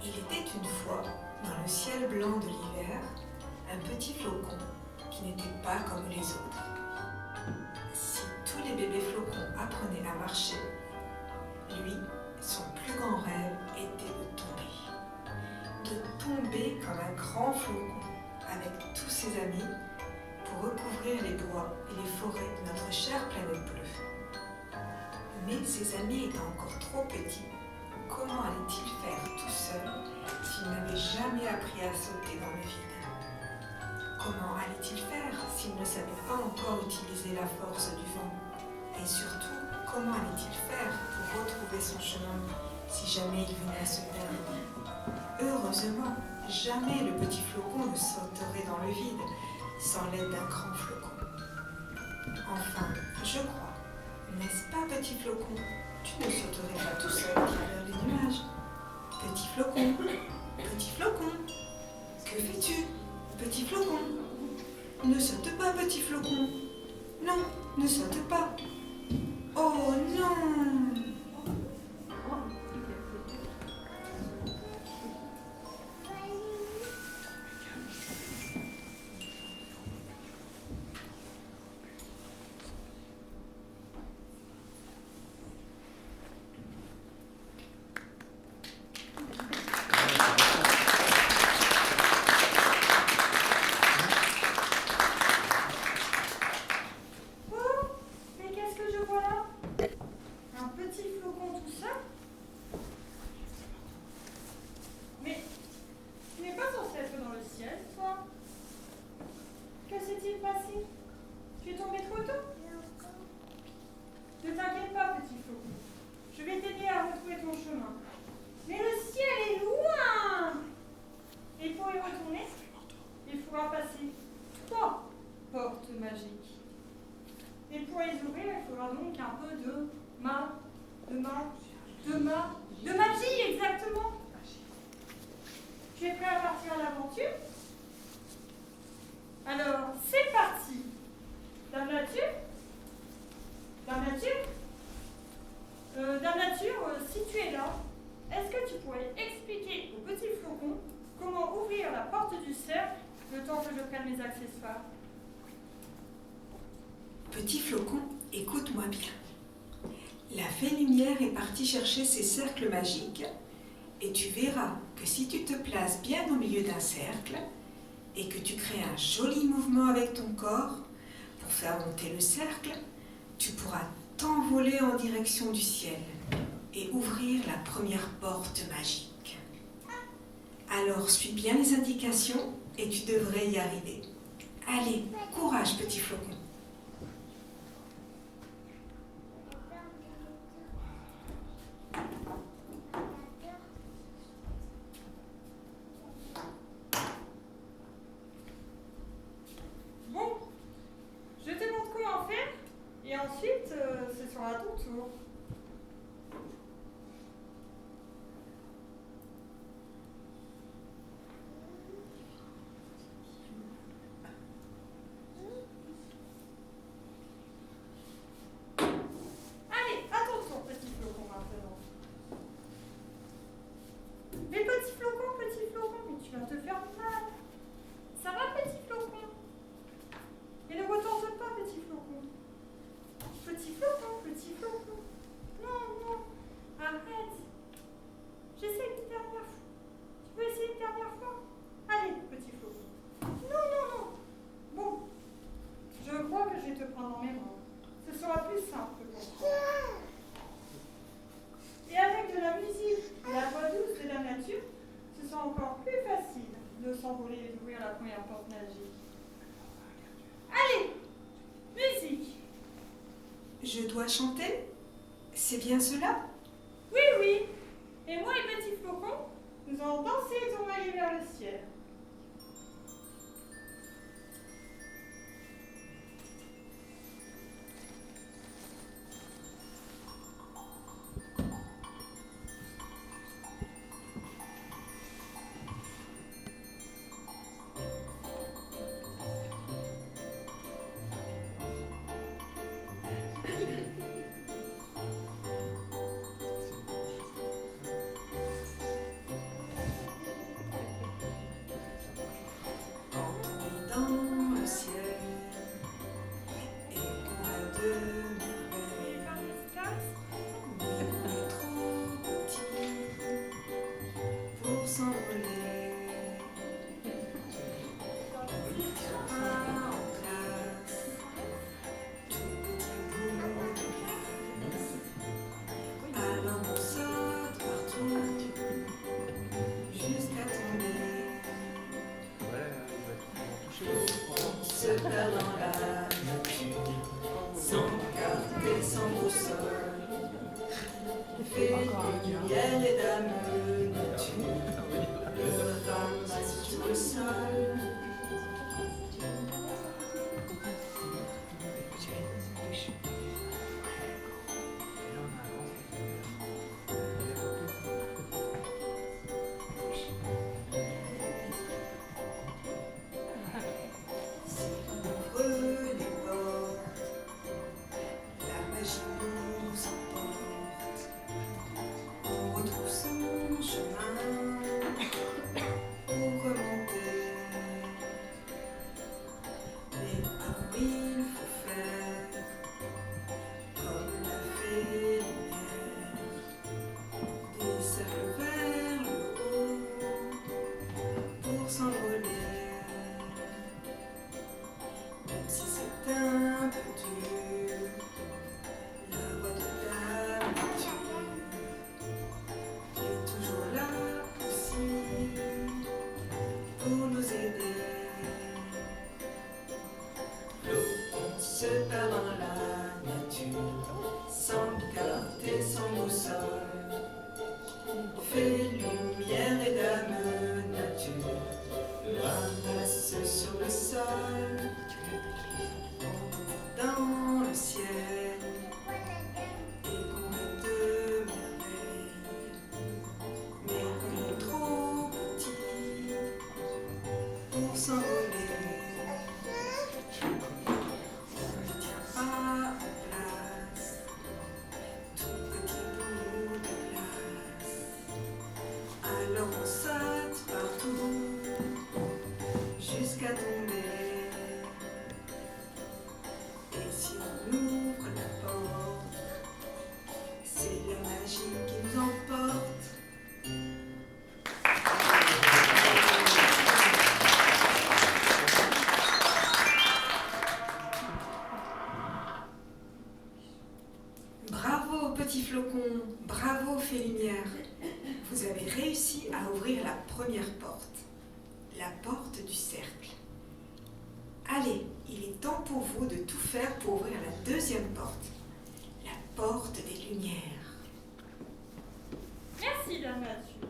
Il était une fois, dans le ciel blanc de l'hiver, un petit flocon qui n'était pas comme les autres. Si tous les bébés flocons apprenaient à marcher, lui, son plus grand rêve était de tomber. De tomber comme un grand flocon avec tous ses amis pour recouvrir les bois et les forêts de notre chère planète bleue. Mais ses amis étant encore trop petits, comment allait-il faire tout seul s'il n'avait jamais appris à sauter dans le vide? Comment allait-il faire s'il ne savait pas encore utiliser la force du vent? Et surtout, comment allait-il faire pour retrouver son chemin si jamais il venait à se perdre? Heureusement, jamais le petit flocon ne sauterait dans le vide sans l'aide d'un grand flocon. Enfin, je crois, n'est-ce pas, petit flocon? Tu ne sauterais pas tout seul à travers les nuages. Petit flocon, que fais-tu? Petit flocon, ne saute pas, petit flocon. Non, ne saute pas. Oh non! Tu es tombé trop tôt? Ne t'inquiète pas, petit flocon. Je vais t'aider à retrouver ton chemin. Mais le ciel est loin! Et pour y retourner, il faudra passer 3 portes magiques. Et pour les ouvrir, il faudra donc un peu de magie, exactement. Tu es prêt à partir à l'aventure? Alors, c'est parti. Dame Nature, si tu es là, est-ce que tu pourrais expliquer au petit flocon comment ouvrir la porte du cercle le temps que je prenne mes accessoires? Petit flocon, écoute-moi bien. La fée lumière est partie chercher ses cercles magiques et tu verras que si tu te places bien au milieu d'un cercle et que tu crées un joli mouvement avec ton corps pour faire monter le cercle, tu pourras t'envoler en direction du ciel et ouvrir la première porte magique. Alors suis bien les indications et tu devrais y arriver. Allez, courage petit flocon. Bon, je te montre comment faire et ensuite ce sera à ton tour. Allez, à ton tour, petit flocon maintenant. Mais petit flocon, mais tu vas te faire mal. Ça va, petit flocon? Et ne retente pas, petit flocon. Petit flocon. Non, arrête. J'essaie une dernière fois. Tu peux essayer une dernière fois? Allez, petit flocon. Non. Bon, je crois que je vais te prendre dans mes bras. Ce sera plus simple pour toi. Et avec de la musique et la voix douce de la nature, ce sera encore plus facile de s'envoler et d'ouvrir la première porte magique. Allez, musique. Je dois chanter? C'est bien cela? Oui. Et moi et petit flocon, nous allons danser et tournoyer vers le ciel. sans boussole. Fais lumière et dame nature, le ramasse sur le sol. Bravo, Fée Lumière. Vous avez réussi à ouvrir la première porte, la porte du cercle. Allez, il est temps pour vous de tout faire pour ouvrir la deuxième porte, la porte des Lumières. Merci, Dame Mathieu.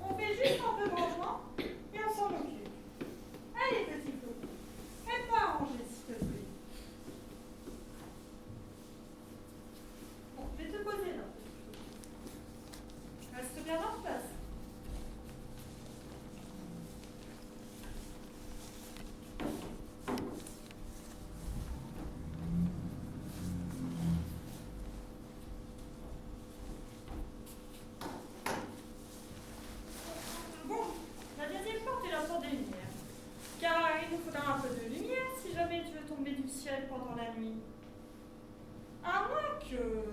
On fait juste un peu de rangement et on s'en occupe. Allez, petit flocon, aide-moi à ranger, s'il te plaît. Bon, je vais te poser là. Reste bien en place. Bon, la deuxième porte est la porte des lumières. Car il nous faudra un peu de lumière si jamais tu veux tomber du ciel pendant la nuit. À moins que...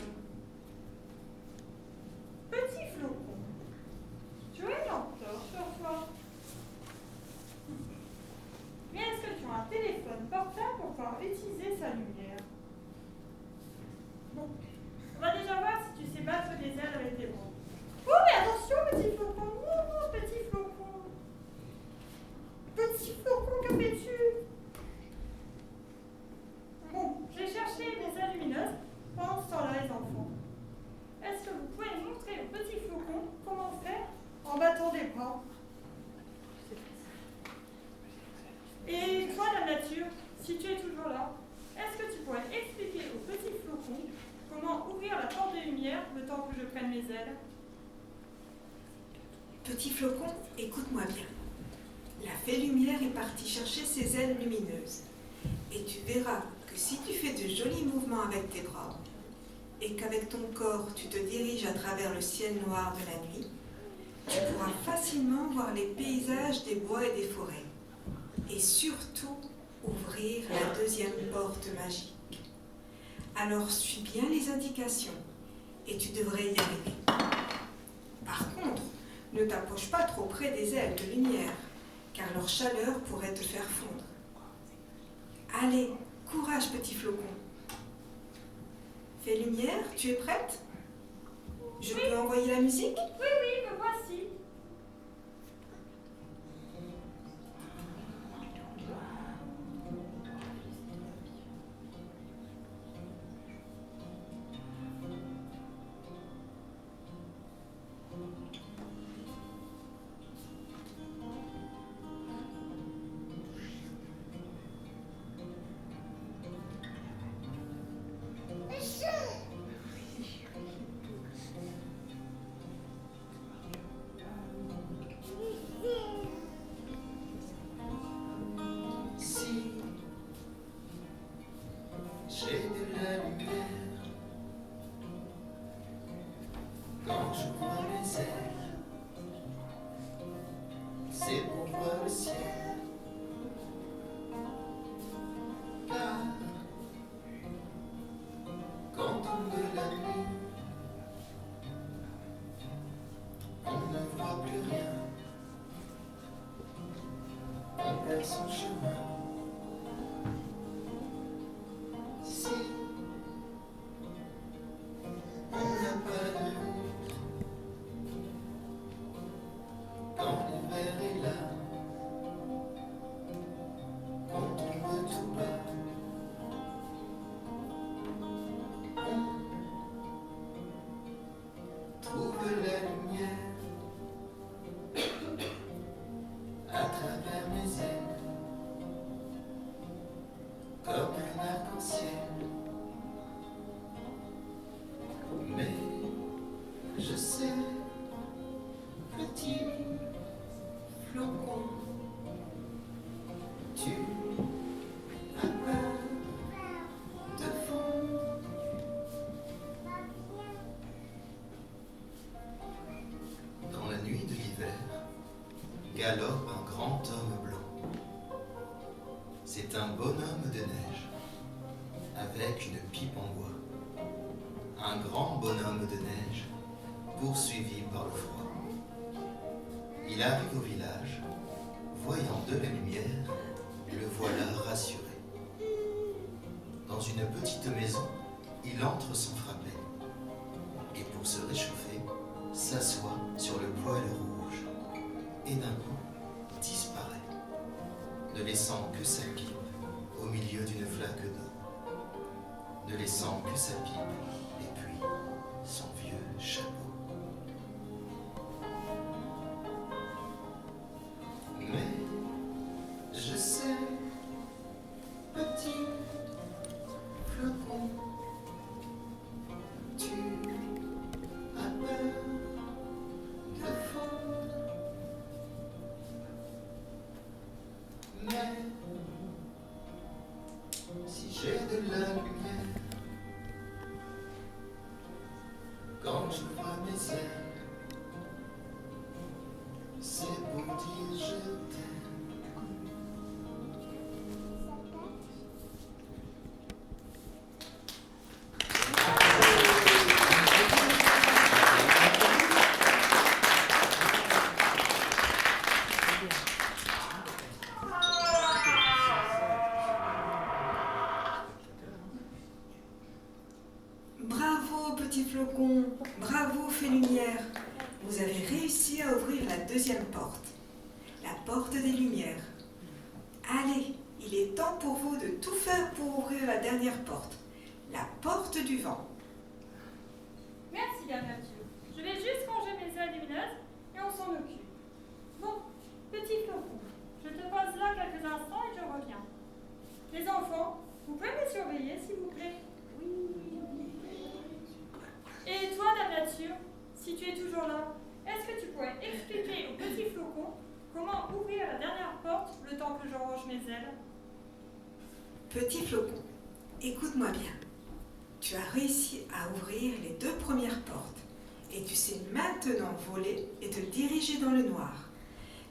Petit flocon, tu as une lampe torche sur toi. Mais est-ce que tu as un téléphone portable pour pouvoir utiliser sa lumière? Bon, on va déjà voir si tu sais battre des ailes avec tes bras. Oh, mais attention, petit flocon! Oh, petit flocon! Petit flocon, que fais-tu? Bon, j'ai cherché mes ailes lumineuses pendant ce temps-là, les enfants. Est-ce que vous pouvez montrer au petit flocon comment faire en battant des bras? Et toi, la nature, si tu es toujours là, est-ce que tu pourrais expliquer au petit flocon comment ouvrir la porte des lumières le temps que je prenne mes ailes? Petit flocon, écoute-moi bien. La Fée Lumière est partie chercher ses ailes lumineuses. Et tu verras que si tu fais de jolis mouvements avec tes bras, et qu'avec ton corps tu te diriges à travers le ciel noir de la nuit, tu pourras facilement voir les paysages des bois et des forêts. Et surtout, ouvrir la deuxième porte magique. Alors suis bien les indications et tu devrais y arriver. Par contre, ne t'approche pas trop près des ailes de lumière, car leur chaleur pourrait te faire fondre. Allez, courage petit flocon. Fée Lumière, tu es prête? Je peux envoyer la musique? Oui, me voici. vois le ciel, car quand tombe la nuit, on ne voit plus rien, on perd son chemin. Si on n'a pas de route, quand l'hiver est là, qu'on tombe tout bas, on trouve la lumière à travers mes ailes, comme un arc-en-ciel. Mais je sais, petit flocon, tu as peur de fondre. Dans la nuit de l'hiver, galope un grand homme blanc. C'est un bonhomme de neige, avec une pipe en bois. Un grand bonhomme de neige, poursuivi par le froid. Il arrive au village, voyant de la lumière, le voilà rassuré. Dans une petite maison, il entre sans frapper. Et pour se réchauffer, s'assoit sur le poêle rouge. Et d'un coup, disparaît, ne laissant que sa pipe au milieu d'une flaque d'eau. Ne laissant que sa pipe et puis son vieux chapeau. Mais je sais, petit flocon, tu as peur de fondre. Mais si j'ai de la lumière, quand je vois mes ailes, c'est pour dire je t'aime. Bravo, petit flocon. Bravo, fée lumière. Vous avez réussi à ouvrir la deuxième porte. La porte des lumières. Allez, il est temps pour vous de tout faire pour ouvrir la dernière porte. La porte du vent. Merci, la nature. Je vais juste ranger mes ailes lumineuses et on s'en occupe. Bon, petit flocon, je te pose là quelques instants et je reviens. Les enfants, vous pouvez me surveiller, s'il vous plaît? Oui. Et toi, la nature, si tu es toujours là, est-ce que tu pourrais expliquer au petit flocon comment ouvrir la dernière porte le temps que je range mes ailes? Petit flocon, écoute-moi bien. Tu as réussi à ouvrir les deux premières portes et tu sais maintenant voler et te diriger dans le noir.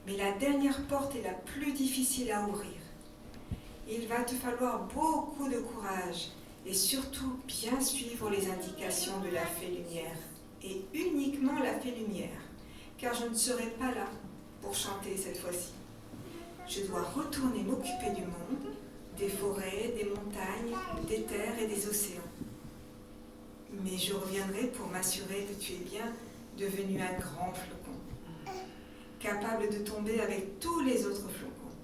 Mais la dernière porte est la plus difficile à ouvrir. Il va te falloir beaucoup de courage et surtout bien suivre les indications de la fée lumière et uniquement la fée lumière, car je ne serai pas là pour chanter cette fois-ci. Je dois retourner m'occuper du monde, des forêts, des montagnes, des terres et des océans. Mais je reviendrai pour m'assurer que tu es bien devenu un grand flocon, capable de tomber avec tous les autres flocons.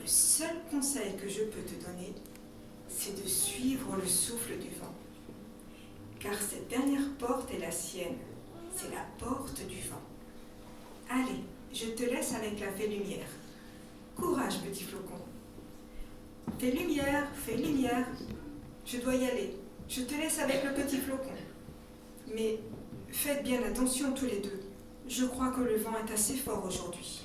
Le seul conseil que je peux te donner, c'est de suivre le souffle du vent. Car cette dernière porte est la sienne, c'est la porte du vent. Allez, je te laisse avec la fée lumière. Courage, petit flocon. Fée lumière, je dois y aller. Je te laisse avec le petit flocon. Mais faites bien attention tous les deux. Je crois que le vent est assez fort aujourd'hui.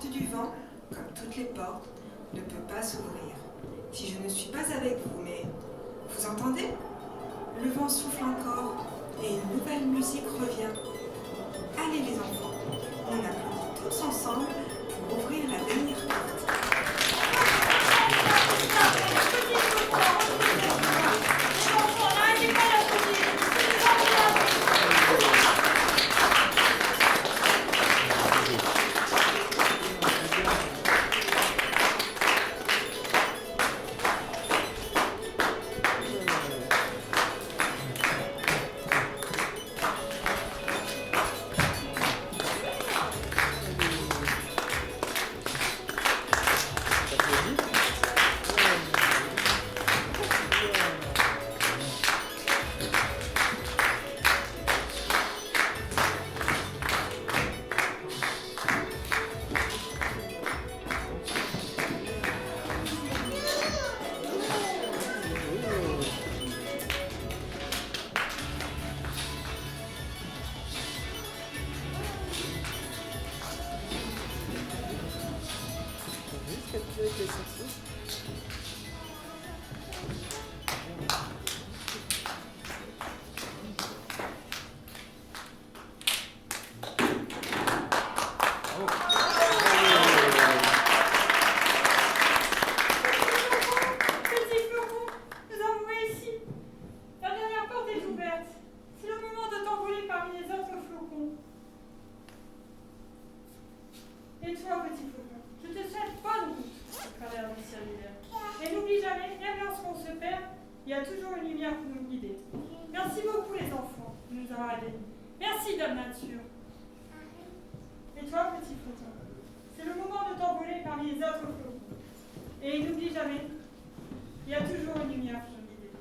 porte du vent, comme toutes les portes, ne peut pas s'ouvrir. Si je ne suis pas avec vous, mais vous entendez? Le vent souffle encore et une nouvelle musique revient. Allez les enfants, on applaudit tous ensemble pour ouvrir la dernière porte. Et toi, petit flocon, je te souhaite bonne route à travers le ciel d'hiver. Et n'oublie jamais, même lorsqu'on se perd, il y a toujours une lumière pour nous guider. Merci beaucoup les enfants de nous avoir aidés. Merci Dame Nature. Et toi, petit flocon, c'est le moment de t'envoler parmi les autres flocons. Et n'oublie jamais, il y a toujours une lumière pour nous guider.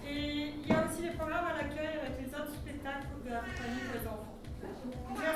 Et il y a aussi des programmes à l'accueil avec les autres spectacles de la compagnie pour les enfants. Merci.